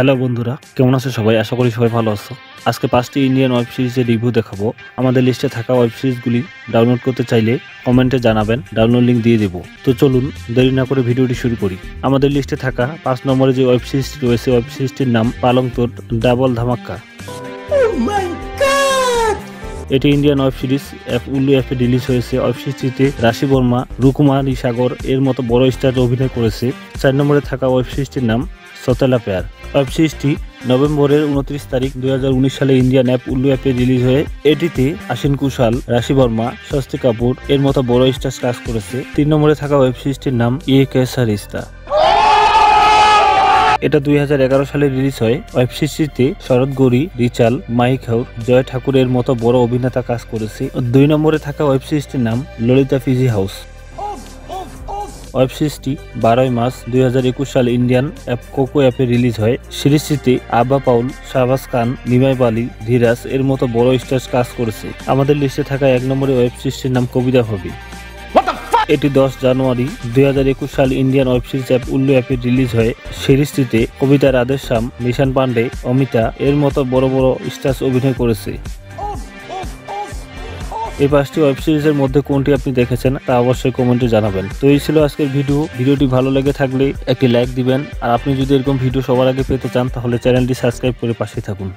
Hello বন্ধুরা, কেমন আছো সবাই? আশা করি সবাই ভালো আছো। আজকে 5টি ইন্ডিয়ান ওয়েব সিরিজের রিভিউ দেখাবো। আমাদের লিস্টে থাকা ওয়েব সিরিজগুলি ডাউনলোড করতে চাইলে কমেন্টে জানাবেন, ডাউনলোড লিঙ্ক দিয়ে দেবো। তো চলুন দেরি না করে ভিডিওটি শুরু করি। আমাদের লিস্টে থাকা 5 নম্বরে যে ওয়েব সিরিজটি রয়েছে, ওয়েব সিরিজটির নাম পালং তোর ডাবল ধামাক্কা। এটি ইন্ডিয়ান ওয়েব সিরিজ উল্লু অ্যাপে রিলিজ হয়েছে। ওয়েব সিরিজটিতে রাশি বর্মা, রুকুমারি সাগর এর মতো বড় স্টার অভিনয় করেছে। 4 নম্বরে থাকা ওয়েব সিরিজটির নাম সতেলা পেয়ার। ওয়েব সিরিজটি নভেম্বরের 29 তারিখ 2019 সালে ইন্ডিয়ান উল্লু অ্যাপে রিলিজ হয়ে এটিতে আশিন কুশাল, রাশি বর্মা, স্বস্তি কাপুর এর মতো বড় স্টার কাজ করেছে। 3 নম্বরে থাকা ওয়েব সিরিজটির নাম ইয়ে कैसा रिश्ता। এটা 2011 সালে রিলিজ হয়। ওয়েব সিরিজটিতে শরৎ গৌরী, রিচাল, মাহি খাউর, জয় ঠাকুরের মতো বড় অভিনেতা কাজ করেছে। 2 নম্বরে থাকা ওয়েব সিরিজটির নাম ললিতা ফিজি হাউস। ওয়েব সিরিজটি 12 মার্চ 2021 সালে ইন্ডিয়ান কোকো অ্যাপে রিলিজ হয়। সিরিজটিতে আব্বা পাউল, শাহবাজ খান, নিমাই বালি, ধীরাজ এর মতো বড় স্টার কাজ করেছে। আমাদের লিস্টে থাকা 1 নম্বরে ওয়েব সিরিজটির নাম কবিতা হবি। এটি 10 জানুয়ারি 2021 সাল ইন্ডিয়ান ওয়েব সিরিজ উল্লু অ্যাপে রিলিজ হয়। সিরিজটিতে কবিতা, রাধেশ্যাম, নিশান পান্ডে, অমিতা এর মতো বড় বড় স্টার অভিনয় করেছে। এই 5টি ওয়েব সিরিজের মধ্যে কোনটি আপনি দেখেছেন তা অবশ্যই কমেন্টে জানাবেন। তো এই ছিল আজকের ভিডিওটি ভালো লেগে থাকলে একটি লাইক দিবেন। আর আপনি যদি এরকম ভিডিও সবার আগে পেতে চান তাহলে চ্যানেলটি সাবস্ক্রাইব করে পাশে থাকুন।